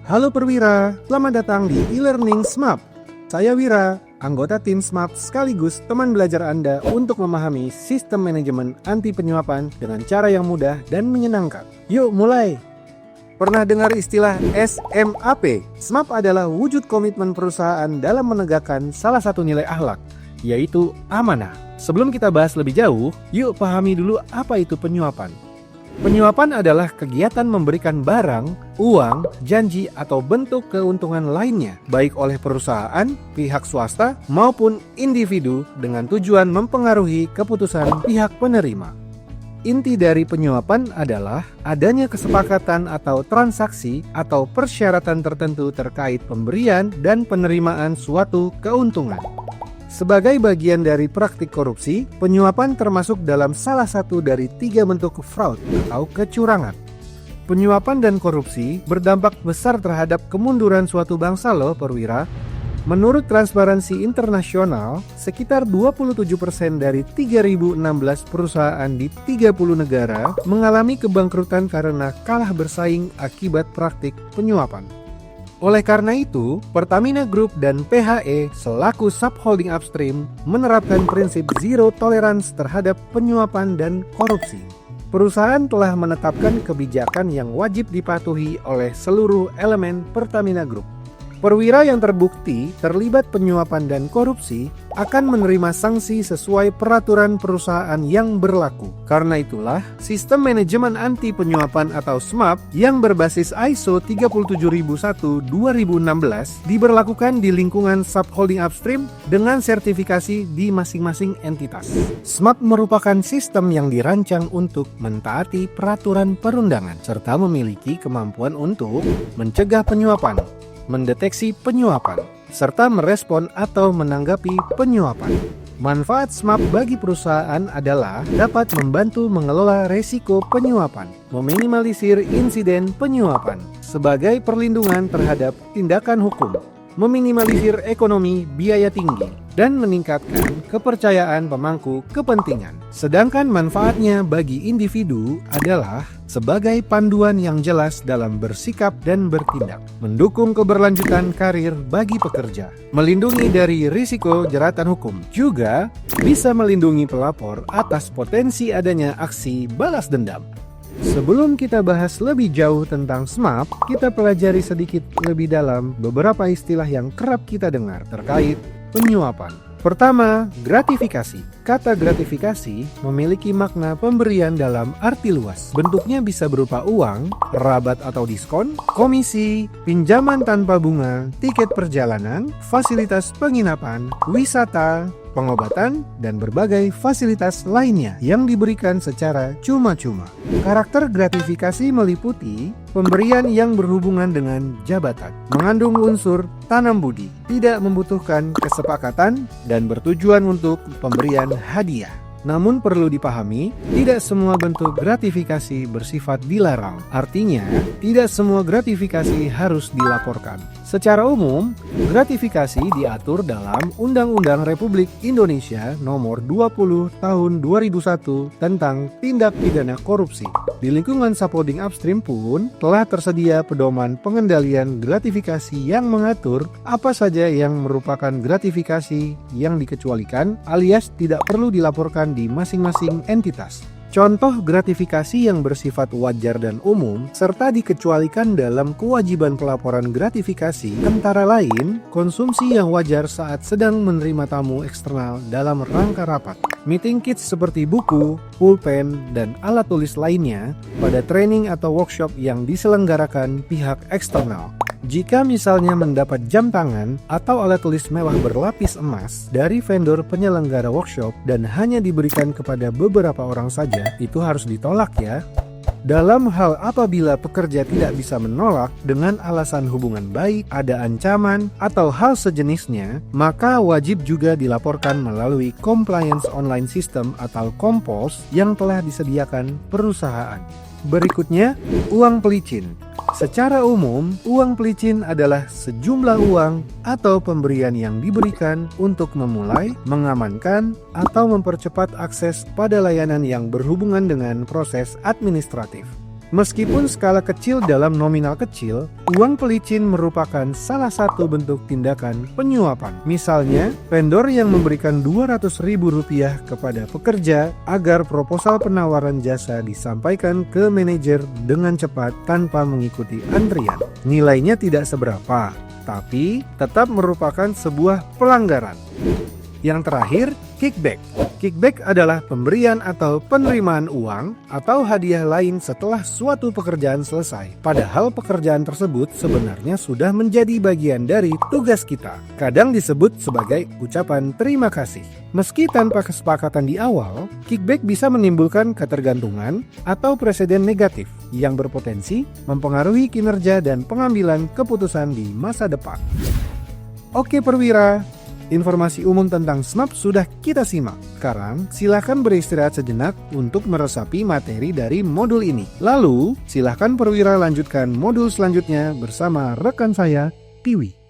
Halo perwira, selamat datang di e-learning SMAP. Saya Wira, anggota tim SMAP sekaligus teman belajar Anda untuk memahami sistem manajemen anti penyuapan dengan cara yang mudah dan menyenangkan. Yuk mulai! Pernah dengar istilah SMAP? SMAP adalah wujud komitmen perusahaan dalam menegakkan salah satu nilai akhlak, yaitu amanah. Sebelum kita bahas lebih jauh, yuk pahami dulu apa itu penyuapan. Penyuapan adalah kegiatan memberikan barang, uang, janji, atau bentuk keuntungan lainnya, baik oleh perusahaan, pihak swasta, maupun individu dengan tujuan mempengaruhi keputusan pihak penerima. Inti dari penyuapan adalah adanya kesepakatan atau transaksi atau persyaratan tertentu terkait pemberian dan penerimaan suatu keuntungan. Sebagai bagian dari praktik korupsi, penyuapan termasuk dalam salah satu dari 3 bentuk fraud atau kecurangan. Penyuapan dan korupsi berdampak besar terhadap kemunduran suatu bangsa loh perwira. Menurut Transparansi Internasional, sekitar 27% dari 3.016 perusahaan di 30 negara mengalami kebangkrutan karena kalah bersaing akibat praktik penyuapan. Oleh karena itu, Pertamina Group dan PHE selaku subholding upstream menerapkan prinsip zero tolerance terhadap penyuapan dan korupsi. Perusahaan telah menetapkan kebijakan yang wajib dipatuhi oleh seluruh elemen Pertamina Group. Perwira yang terbukti terlibat penyuapan dan korupsi akan menerima sanksi sesuai peraturan perusahaan yang berlaku. Karena itulah, sistem manajemen anti penyuapan atau SMAP yang berbasis ISO 37001-2016 diberlakukan di lingkungan subholding upstream dengan sertifikasi di masing-masing entitas. SMAP merupakan sistem yang dirancang untuk mentaati peraturan perundangan serta memiliki kemampuan untuk mencegah penyuapan, mendeteksi penyuapan, serta merespon atau menanggapi penyuapan. Manfaat SMAP bagi perusahaan adalah dapat membantu mengelola resiko penyuapan, meminimalisir insiden penyuapan sebagai perlindungan terhadap tindakan hukum, meminimalisir ekonomi biaya tinggi, dan meningkatkan kepercayaan pemangku kepentingan. Sedangkan manfaatnya bagi individu adalah sebagai panduan yang jelas dalam bersikap dan bertindak, mendukung keberlanjutan karir bagi pekerja, melindungi dari risiko jeratan hukum, juga bisa melindungi pelapor atas potensi adanya aksi balas dendam. Sebelum kita bahas lebih jauh tentang SMAP, kita pelajari sedikit lebih dalam beberapa istilah yang kerap kita dengar terkait penyuapan. Pertama, gratifikasi. Kata gratifikasi memiliki makna pemberian dalam arti luas. Bentuknya bisa berupa uang, rabat atau diskon, komisi, pinjaman tanpa bunga, tiket perjalanan, fasilitas penginapan, wisata, pengobatan, dan berbagai fasilitas lainnya yang diberikan secara cuma-cuma. Karakter gratifikasi meliputi pemberian yang berhubungan dengan jabatan, mengandung unsur tanam budi, tidak membutuhkan kesepakatan, dan bertujuan untuk pemberian hadiah. Namun perlu dipahami, tidak semua bentuk gratifikasi bersifat dilarang. Artinya, tidak semua gratifikasi harus dilaporkan. Secara umum, gratifikasi diatur dalam Undang-Undang Republik Indonesia Nomor 20 Tahun 2001 tentang Tindak Pidana Korupsi. Di lingkungan subholding upstream pun telah tersedia pedoman pengendalian gratifikasi yang mengatur apa saja yang merupakan gratifikasi yang dikecualikan alias tidak perlu dilaporkan di masing-masing entitas. Contoh gratifikasi yang bersifat wajar dan umum serta dikecualikan dalam kewajiban pelaporan gratifikasi antara lain konsumsi yang wajar saat sedang menerima tamu eksternal dalam rangka rapat, meeting kits seperti buku, pulpen, dan alat tulis lainnya pada training atau workshop yang diselenggarakan pihak eksternal. Jika misalnya mendapat jam tangan atau alat tulis mewah berlapis emas dari vendor penyelenggara workshop dan hanya diberikan kepada beberapa orang saja, itu harus ditolak ya. Dalam hal apabila pekerja tidak bisa menolak dengan alasan hubungan baik, ada ancaman, atau hal sejenisnya, maka wajib juga dilaporkan melalui Compliance Online System atau Compos yang telah disediakan perusahaan. Berikutnya, uang pelicin. Secara umum, uang pelicin adalah sejumlah uang atau pemberian yang diberikan untuk memulai, mengamankan, atau mempercepat akses pada layanan yang berhubungan dengan proses administratif. Meskipun skala kecil dalam nominal kecil, uang pelicin merupakan salah satu bentuk tindakan penyuapan. Misalnya, vendor yang memberikan Rp200.000 kepada pekerja agar proposal penawaran jasa disampaikan ke manajer dengan cepat tanpa mengikuti antrian. Nilainya tidak seberapa, tapi tetap merupakan sebuah pelanggaran. Yang terakhir, kickback. Kickback adalah pemberian atau penerimaan uang atau hadiah lain setelah suatu pekerjaan selesai. Padahal pekerjaan tersebut sebenarnya sudah menjadi bagian dari tugas kita. Kadang disebut sebagai ucapan terima kasih. Meski tanpa kesepakatan di awal, kickback bisa menimbulkan ketergantungan atau presiden negatif yang berpotensi mempengaruhi kinerja dan pengambilan keputusan di masa depan. Oke perwira, informasi umum tentang SMAP sudah kita simak. Sekarang, silakan beristirahat sejenak untuk meresapi materi dari modul ini. Lalu, silakan perwira lanjutkan modul selanjutnya bersama rekan saya, Tiwi.